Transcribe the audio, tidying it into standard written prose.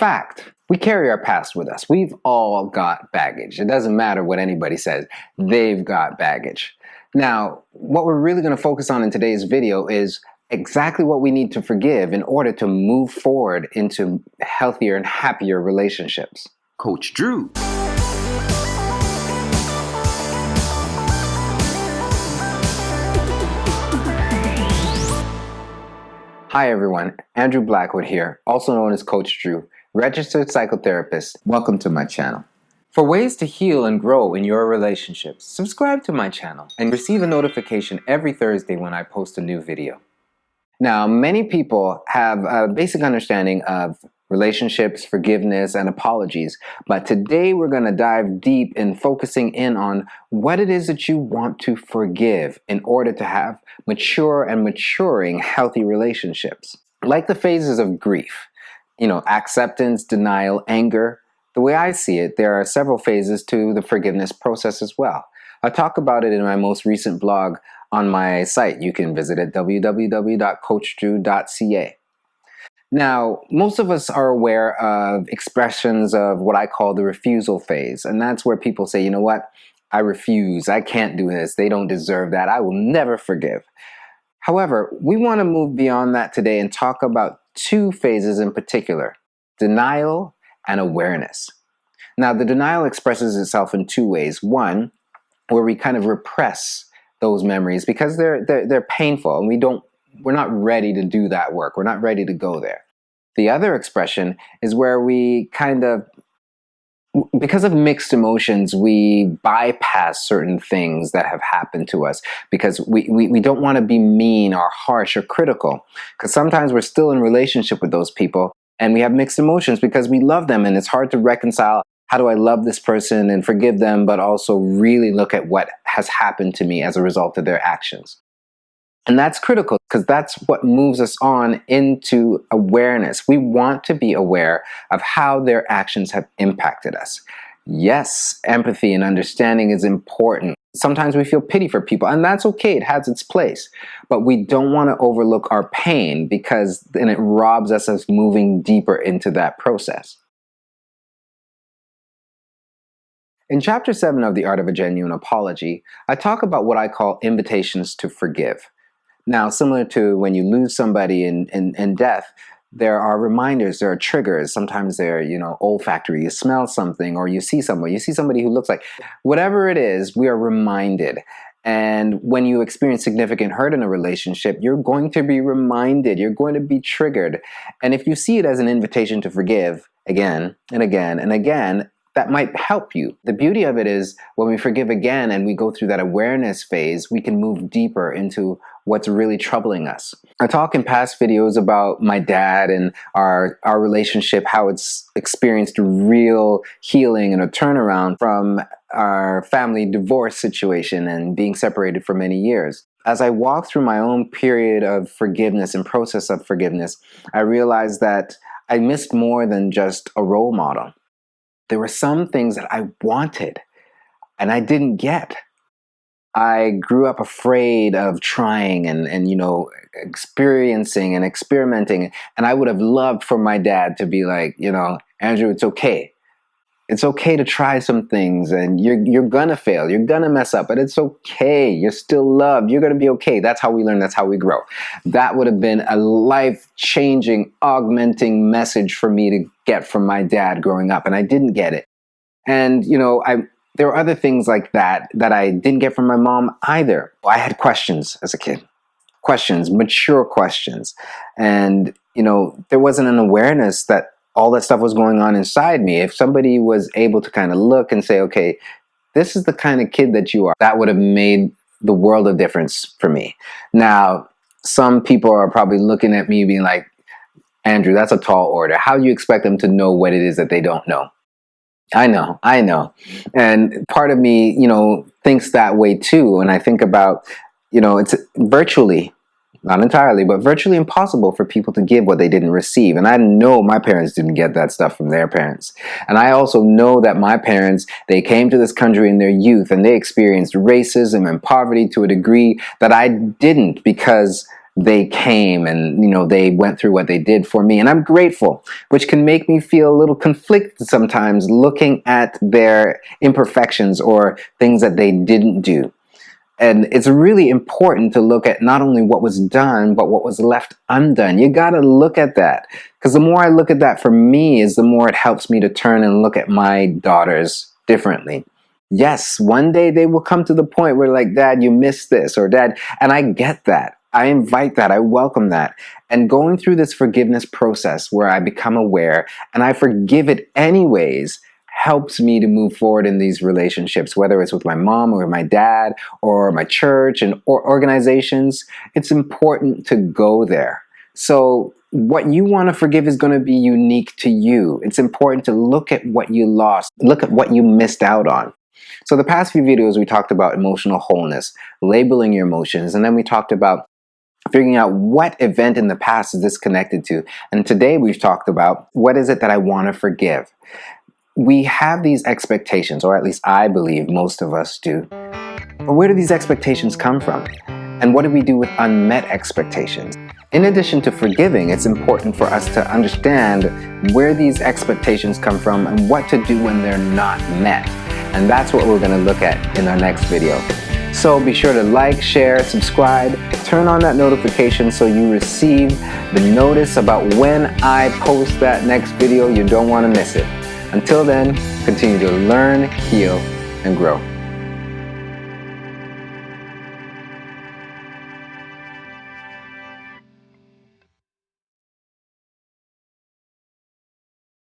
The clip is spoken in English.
fact. We carry our past with us. We've all got baggage. It doesn't matter what anybody says. They've got baggage. Now, what we're really going to focus on in today's video is exactly what we need to forgive in order to move forward into healthier and happier relationships. Coach Drew. Hi everyone, Andrew Blacwood here, also known as Coach Drew, registered psychotherapist. Welcome to my channel. For ways to heal and grow in your relationships, subscribe to my channel and receive a notification every Thursday when I post a new video. Now, many people have a basic understanding of relationships, forgiveness, and apologies, but today we're going to dive deep in focusing in on what it is that you want to forgive in order to have mature and maturing healthy relationships. Like the phases of grief, acceptance, denial, anger. The way I see it, there are several phases to the forgiveness process as well. I talk about it in my most recent blog on my site. You can visit at www.coachdrew.ca. Now, most of us are aware of expressions of what I call the refusal phase, and that's where people say, you know what, I refuse, I can't do this, they don't deserve that, I will never forgive. However, we want to move beyond that today and talk about two phases in particular, denial and awareness. Now, the denial expresses itself in two ways. One, where we kind of repress those memories because they're painful and we're not ready to do that work. We're not ready to go there. The other expression is where we kind of, because of mixed emotions, we bypass certain things that have happened to us because we don't want to be mean or harsh or critical, because sometimes we're still in relationship with those people and we have mixed emotions because we love them, and it's hard to reconcile, how do I love this person and forgive them, but also really look at what has happened to me as a result of their actions. And that's critical because that's what moves us on into awareness. We want to be aware of how their actions have impacted us. Yes, empathy and understanding is important. Sometimes we feel pity for people, and that's okay. It has its place. But we don't want to overlook our pain because then it robs us of moving deeper into that process. In Chapter 7 of The Art of a Genuine Apology, I talk about what I call invitations to forgive. Now, similar to when you lose somebody in death, there are reminders, there are triggers. Sometimes they're, olfactory. You smell something, or you see somebody who looks like, whatever it is, we are reminded. And when you experience significant hurt in a relationship, you're going to be reminded, you're going to be triggered. And if you see it as an invitation to forgive again and again and again, that might help you. The beauty of it is when we forgive again and we go through that awareness phase, we can move deeper into what's really troubling us. I talk in past videos about my dad and our relationship, how it's experienced real healing and a turnaround from our family divorce situation and being separated for many years. As I walk through my own period of forgiveness and process of forgiveness, I realized that I missed more than just a role model. There were some things that I wanted and I didn't get. I grew up afraid of trying and experiencing and experimenting. And I would have loved for my dad to be like, Andrew, it's okay. It's okay to try some things, and you're gonna fail. You're gonna mess up, but it's okay. You're still loved. You're gonna be okay. That's how we learn. That's how we grow. That would have been a life-changing, augmenting message for me to get from my dad growing up, and I didn't get it. And, there were other things like that I didn't get from my mom either. I had questions as a kid. Questions, mature questions. And, there wasn't an awareness that all that stuff was going on inside me. If somebody was able to kind of look and say, okay, this is the kind of kid that you are, that would have made the world of difference for me. Now, some people are probably looking at me being like, Andrew, that's a tall order. How do you expect them to know what it is that they don't know? I know. And part of me, thinks that way too. And I think about, it's virtually, not entirely, but virtually impossible for people to give what they didn't receive. And I know my parents didn't get that stuff from their parents. And I also know that my parents, they came to this country in their youth and they experienced racism and poverty to a degree that I didn't, because they came and, they went through what they did for me. And I'm grateful, which can make me feel a little conflicted sometimes looking at their imperfections or things that they didn't do. And it's really important to look at not only what was done, but what was left undone. You got to look at that. Because the more I look at that for me, is the more it helps me to turn and look at my daughters differently. Yes, one day they will come to the point where, like, Dad, you missed this, or Dad, and I get that. I invite that. I welcome that. And going through this forgiveness process where I become aware and I forgive it anyways helps me to move forward in these relationships, whether it's with my mom or my dad or my church or organizations. It's important to go there. So what you want to forgive is going to be unique to you. It's important to look at what you lost, look at what you missed out on. So the past few videos, we talked about emotional wholeness, labeling your emotions, and then we talked about figuring out what event in the past is this connected to. And today we've talked about what is it that I want to forgive. We have these expectations, or at least I believe most of us do. But where do these expectations come from? And what do we do with unmet expectations? In addition to forgiving, it's important for us to understand where these expectations come from and what to do when they're not met. And that's what we're going to look at in our next video. So be sure to like, share, subscribe, turn on that notification so you receive the notice about when I post that next video. You don't want to miss it. Until then, continue to learn, heal, and grow.